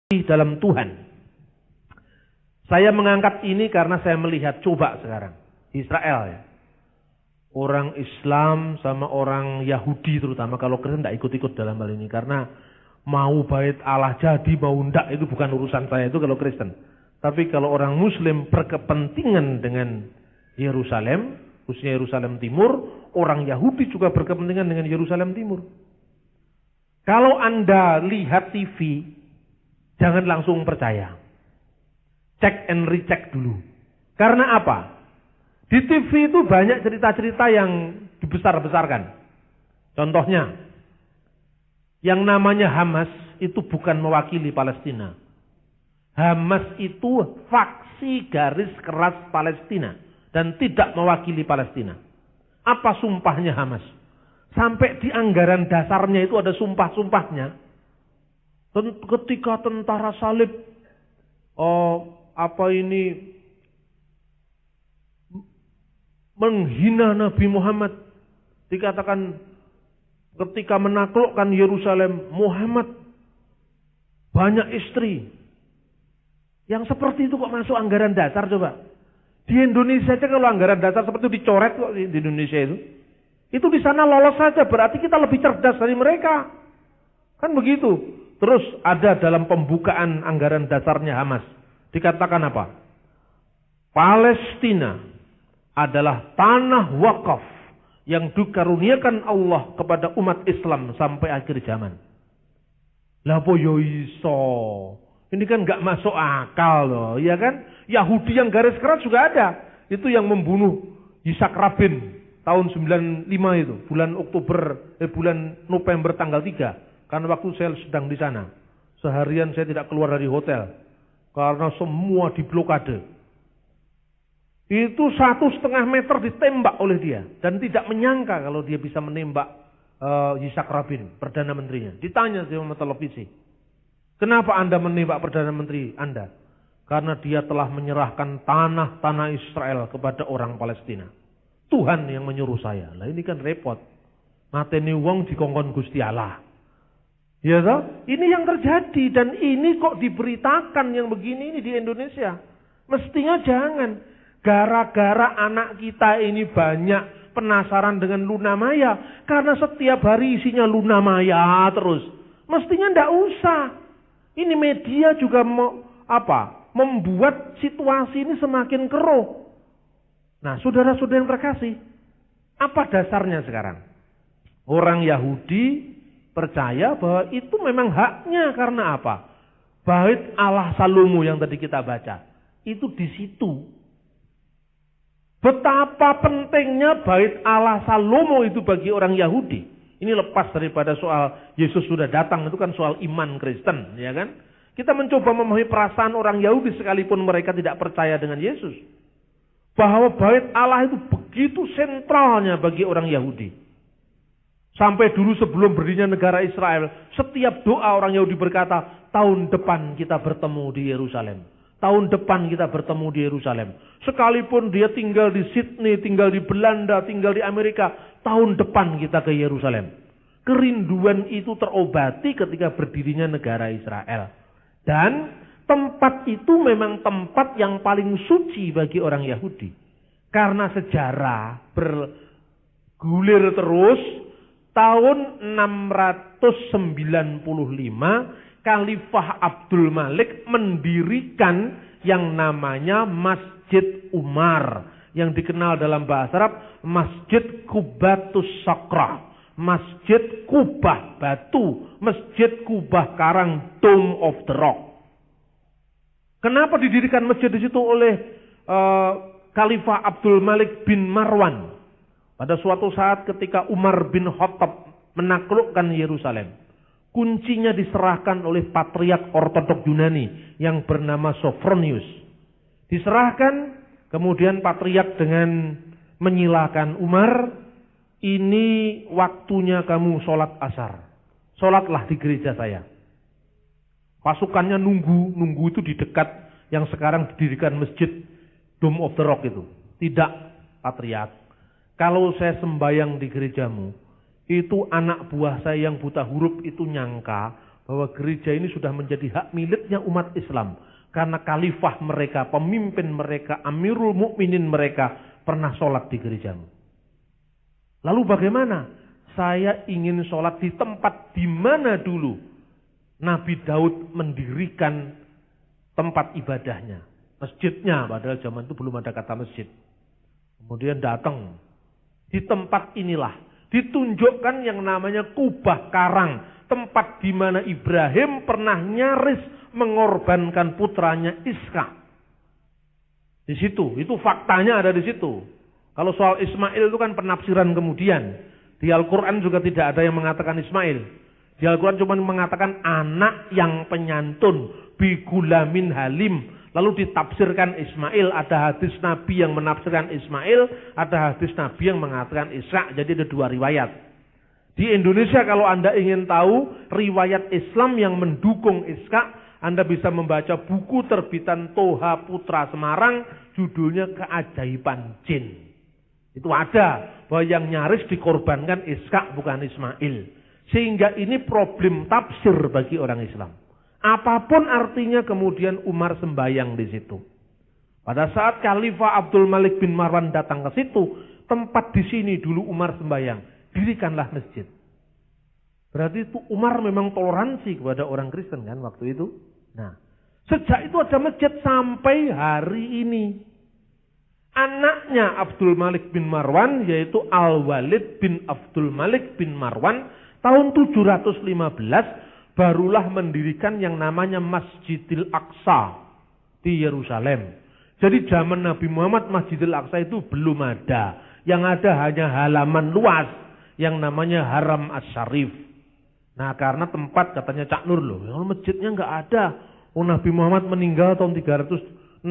dalam Tuhan. Saya mengangkat ini karena saya melihat coba sekarang Israel ya. Orang Islam sama orang Yahudi terutama, kalau Kristen tidak ikut-ikut dalam hal ini karena mau bait Allah jadi mau ndak itu bukan urusan saya itu kalau Kristen. Tapi kalau orang Muslim berkepentingan dengan Yerusalem, khususnya Yerusalem Timur, orang Yahudi juga berkepentingan dengan Yerusalem Timur. Kalau Anda lihat TV, jangan langsung percaya. Cek and recheck dulu. Karena apa? Di TV itu banyak cerita-cerita yang dibesar-besarkan. Contohnya, yang namanya Hamas itu bukan mewakili Palestina. Hamas itu faksi garis keras Palestina dan tidak mewakili Palestina. Apa sumpahnya Hamas? Sampai di anggaran dasarnya itu ada sumpah-sumpahnya. Ketika tentara salib menghina Nabi Muhammad, dikatakan ketika menaklukkan Yerusalem, Muhammad banyak istri. Yang seperti itu kok masuk anggaran dasar coba? Di Indonesia aja kalau anggaran dasar seperti itu dicoret kok di Indonesia itu. Itu di sana lolos saja, berarti kita lebih cerdas dari mereka. Kan begitu. Terus ada dalam pembukaan anggaran dasarnya Hamas. Dikatakan apa? Palestina adalah tanah wakaf yang dikaruniakan Allah kepada umat Islam sampai akhir zaman. Lah po yo iso. Ini kan nggak masuk akal loh, ya kan? Yahudi yang garis keras juga ada. Itu yang membunuh Yitzhak Rabin tahun 95 itu, bulan November tanggal 3. Karena waktu saya sedang di sana. Seharian saya tidak keluar dari hotel. Karena semua diblokade. Itu 1,5 meter ditembak oleh dia. Dan tidak menyangka kalau dia bisa menembak Yitzhak Rabin, Perdana Menterinya. Ditanya sama televisi. Kenapa Anda menembak Perdana Menteri Anda? Karena dia telah menyerahkan tanah-tanah Israel kepada orang Palestina. Tuhan yang menyuruh saya. Lah ini kan repot. Mateni wong dikongkon Gusti Allah. Ya toh? Ini yang terjadi dan ini kok diberitakan yang begini ini di Indonesia. Mestinya jangan. Gara-gara anak kita ini banyak penasaran dengan Luna Maya. Karena setiap hari isinya Luna Maya terus. Mestinya ndak usah. Ini media juga membuat situasi ini semakin keruh. Nah, saudara-saudara yang terkasih, apa dasarnya sekarang? Orang Yahudi percaya bahwa itu memang haknya karena apa? Bait Allah Salomo yang tadi kita baca, itu di situ. Betapa pentingnya bait Allah Salomo itu bagi orang Yahudi. Ini lepas daripada soal Yesus sudah datang, itu kan soal iman Kristen, ya kan? Kita mencoba memahami perasaan orang Yahudi sekalipun mereka tidak percaya dengan Yesus. Bahwa bait Allah itu begitu sentralnya bagi orang Yahudi. Sampai dulu sebelum berdirinya negara Israel, setiap doa orang Yahudi berkata, tahun depan kita bertemu di Yerusalem. Tahun depan kita bertemu di Yerusalem. Sekalipun dia tinggal di Sydney, tinggal di Belanda, tinggal di Amerika, tahun depan kita ke Yerusalem. Kerinduan itu terobati ketika berdirinya negara Israel. Dan tempat itu memang tempat yang paling suci bagi orang Yahudi. Karena sejarah bergulir terus, tahun 695 Khalifah Abdul Malik mendirikan yang namanya Masjid Umar, yang dikenal dalam bahasa Arab Masjid Qubatus Sakra, Masjid Kubah batu, Masjid Kubah karang, Dome of the Rock. Kenapa didirikan masjid di situ oleh Khalifah Abdul Malik bin Marwan? Pada suatu saat ketika Umar bin Khattab menaklukkan Yerusalem, kuncinya diserahkan oleh patriark ortodok Yunani yang bernama Sophronius. Diserahkan, kemudian patriark dengan menyilakan Umar, ini waktunya kamu sholat asar. Sholatlah di gereja saya. Pasukannya nunggu itu di dekat yang sekarang didirikan masjid Dome of the Rock itu. Tidak, patriark. Kalau saya sembayang di gerejamu, itu anak buah saya yang buta huruf itu nyangka bahwa gereja ini sudah menjadi hak miliknya umat Islam. Karena khalifah mereka, pemimpin mereka, Amirul Mukminin mereka pernah sholat di gerejamu. Lalu bagaimana? Saya ingin sholat di tempat di mana dulu Nabi Daud mendirikan tempat ibadahnya. Masjidnya, padahal zaman itu belum ada kata masjid. Kemudian datang. Di tempat inilah ditunjukkan yang namanya kubah karang. Tempat di mana Ibrahim pernah nyaris mengorbankan putranya Ishak. Di situ, itu faktanya ada di situ. Kalau soal Ismail itu kan penafsiran kemudian. Di Al-Quran juga tidak ada yang mengatakan Ismail. Di Al-Quran cuma mengatakan anak yang penyantun. Bigulamin halim. Lalu ditafsirkan Ismail. Ada hadis Nabi yang menafsirkan Ismail. Ada hadis Nabi yang mengatakan Ishak. Jadi ada dua riwayat. Di Indonesia kalau Anda ingin tahu riwayat Islam yang mendukung Ishak, Anda bisa membaca buku terbitan Toha Putra Semarang. Judulnya Keajaiban Jin. Itu ada bahwa yang nyaris dikorbankan Ishak bukan Ismail. Sehingga ini problem tafsir bagi orang Islam. Apapun artinya kemudian Umar sembayang di situ. Pada saat Khalifah Abdul Malik bin Marwan datang ke situ, tempat di sini dulu Umar sembayang. Dirikanlah masjid. Berarti itu Umar memang toleransi kepada orang Kristen kan waktu itu. Nah, sejak itu ada masjid sampai hari ini. Anaknya Abdul Malik bin Marwan yaitu Al-Walid bin Abdul Malik bin Marwan tahun 715 barulah mendirikan yang namanya Masjidil Aqsa di Yerusalem. Jadi zaman Nabi Muhammad Masjidil Aqsa itu belum ada. Yang ada hanya halaman luas yang namanya Haram Asy-Syarif. Nah, karena tempat katanya Cak Nur loh, masjidnya nggak ada. Oh, Nabi Muhammad meninggal tahun 635.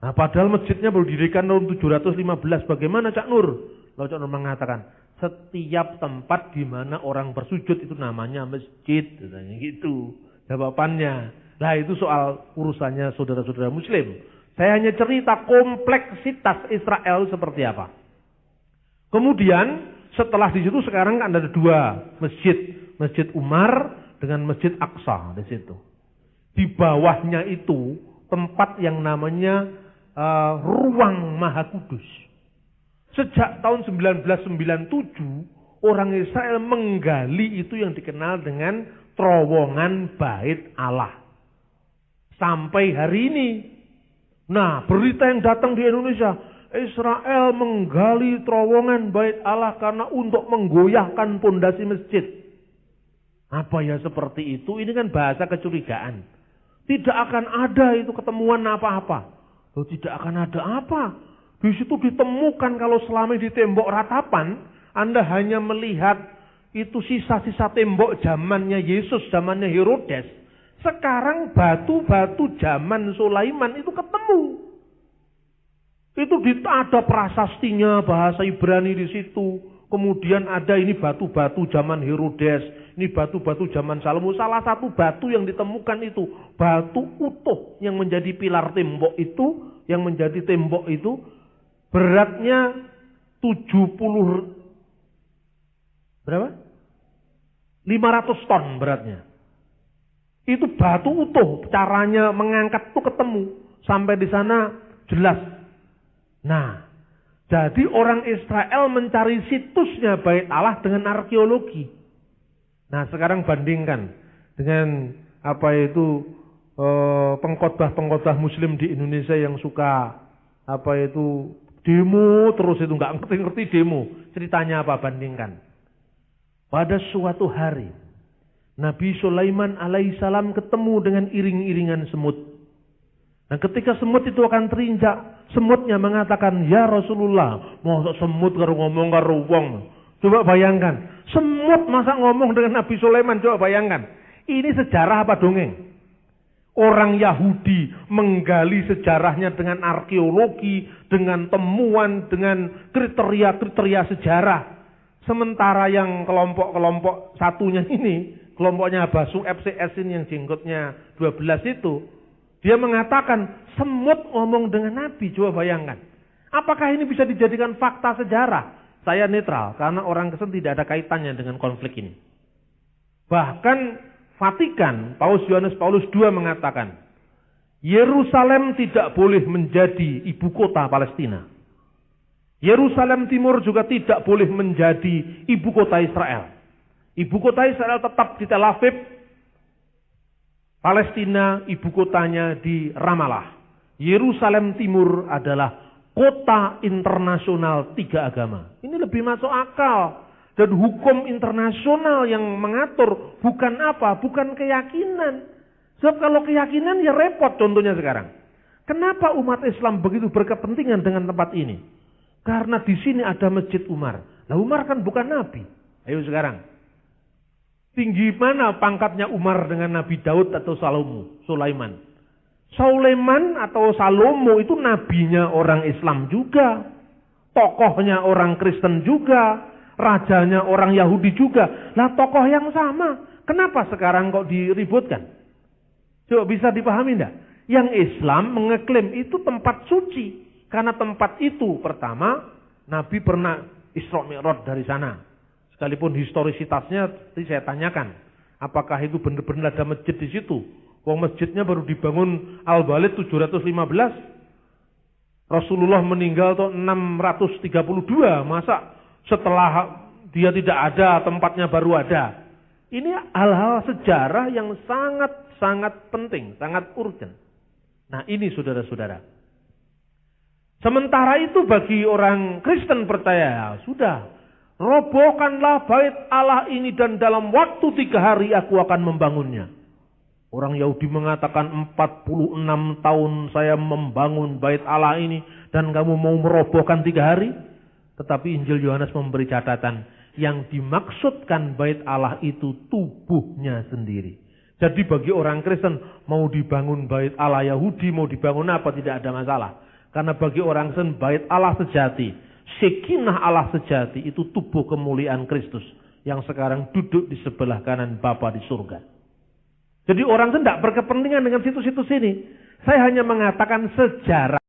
Nah, padahal masjidnya baru didirikan tahun 715. Bagaimana Cak Nur? Lalu Cak Nur mengatakan, setiap tempat di mana orang bersujud itu namanya masjid. Katanya gitu jawabannya. Nah, itu soal urusannya saudara-saudara Muslim. Saya hanya cerita kompleksitas Israel seperti apa. Kemudian setelah di situ sekarang kan ada dua masjid. Masjid Umar dengan Masjid Aqsa di situ. Di bawahnya itu tempat yang namanya Ruang Maha Kudus. Sejak tahun 1997 orang Israel menggali itu yang dikenal dengan terowongan Bait Allah. Sampai hari ini. Nah, berita yang datang di Indonesia, Israel menggali terowongan Bait Allah karena untuk menggoyahkan pondasi masjid. Apa ya seperti itu? Ini kan bahasa kecurigaan. Tidak akan ada itu ketemuan apa-apa. Loh, tidak akan ada apa? Di situ ditemukan kalau selama di tembok ratapan, Anda hanya melihat itu sisa-sisa tembok zamannya Yesus, zamannya Herodes. Sekarang batu-batu zaman Sulaiman itu ketemu. Itu ada prasastinya bahasa Ibrani di situ. Kemudian ada ini batu-batu zaman Herodes, ini batu-batu zaman Salomo. Salah satu batu yang ditemukan itu batu utuh yang menjadi pilar tembok itu, yang menjadi tembok itu beratnya 70 berapa? 500 ton beratnya. Itu batu utuh, caranya mengangkat itu ketemu sampai di sana jelas. Nah, jadi orang Israel mencari situsnya Bait Allah dengan arkeologi. Nah, sekarang bandingkan dengan apa itu pengkhotbah-pengkhotbah Muslim di Indonesia yang suka apa itu demo terus itu nggak ngerti-ngerti demo. Ceritanya apa? Bandingkan. Pada suatu hari Nabi Sulaiman alaihissalam ketemu dengan iring-iringan semut. Nah, ketika semut itu akan terinjak, semutnya mengatakan, "Ya Rasulullah, masa semut karo ngomong karo wong." Coba bayangkan, semut masa ngomong dengan Nabi Sulaiman, coba bayangkan. Ini sejarah apa dongeng? Orang Yahudi menggali sejarahnya dengan arkeologi, dengan temuan, dengan kriteria-kriteria sejarah. Sementara yang kelompok-kelompok satunya ini, kelompoknya Basu FCS ini yang jenggotnya 12 itu, dia mengatakan semut ngomong dengan Nabi. Coba bayangkan. Apakah ini bisa dijadikan fakta sejarah? Saya netral, karena orang Kristen tidak ada kaitannya dengan konflik ini. Bahkan Vatikan, Paus Yohanes Paulus II mengatakan, Yerusalem tidak boleh menjadi ibu kota Palestina. Yerusalem Timur juga tidak boleh menjadi ibu kota Israel. Ibu kota Israel tetap di Tel Aviv, Palestina ibu kotanya di Ramallah. Yerusalem Timur adalah kota internasional 3 agama. Ini lebih masuk akal. Dan hukum internasional yang mengatur bukan apa? Bukan keyakinan. Sebab kalau keyakinan ya repot contohnya sekarang. Kenapa umat Islam begitu berkepentingan dengan tempat ini? Karena di sini ada Masjid Umar. Nah Umar kan bukan nabi. Ayo sekarang. Tinggi mana pangkatnya Umar dengan Nabi Daud atau Sulaiman? Sulaiman atau Salomo itu nabinya orang Islam juga. Tokohnya orang Kristen juga. Rajanya orang Yahudi juga. Lah tokoh yang sama. Kenapa sekarang kok diributkan? Coba bisa dipahami enggak? Yang Islam mengeklaim itu tempat suci. Karena tempat itu pertama Nabi pernah Isra Mi'raj dari sana. Sekalipun historisitasnya tadi saya tanyakan. Apakah itu benar-benar ada masjid di situ? Wong masjidnya baru dibangun Al-Balid 715. Rasulullah meninggal tahun 632. Masa setelah dia tidak ada, tempatnya baru ada. Ini hal-hal sejarah yang sangat penting, sangat urgent. Nah ini saudara-saudara. Sementara itu bagi orang Kristen percaya, sudah, robohkanlah bait Allah ini dan dalam waktu 3 hari aku akan membangunnya. Orang Yahudi mengatakan 46 tahun saya membangun bait Allah ini dan kamu mau merobohkan 3 hari? Tetapi Injil Yohanes memberi catatan, yang dimaksudkan bait Allah itu tubuhnya sendiri. Jadi bagi orang Kristen, mau dibangun bait Allah Yahudi, mau dibangun apa, tidak ada masalah. Karena bagi orang Kristen, bait Allah sejati, Shekinah Allah sejati, itu tubuh kemuliaan Kristus, yang sekarang duduk di sebelah kanan Bapa di surga. Jadi orang Kristen tidak berkepentingan dengan situs-situs ini. Saya hanya mengatakan sejarah.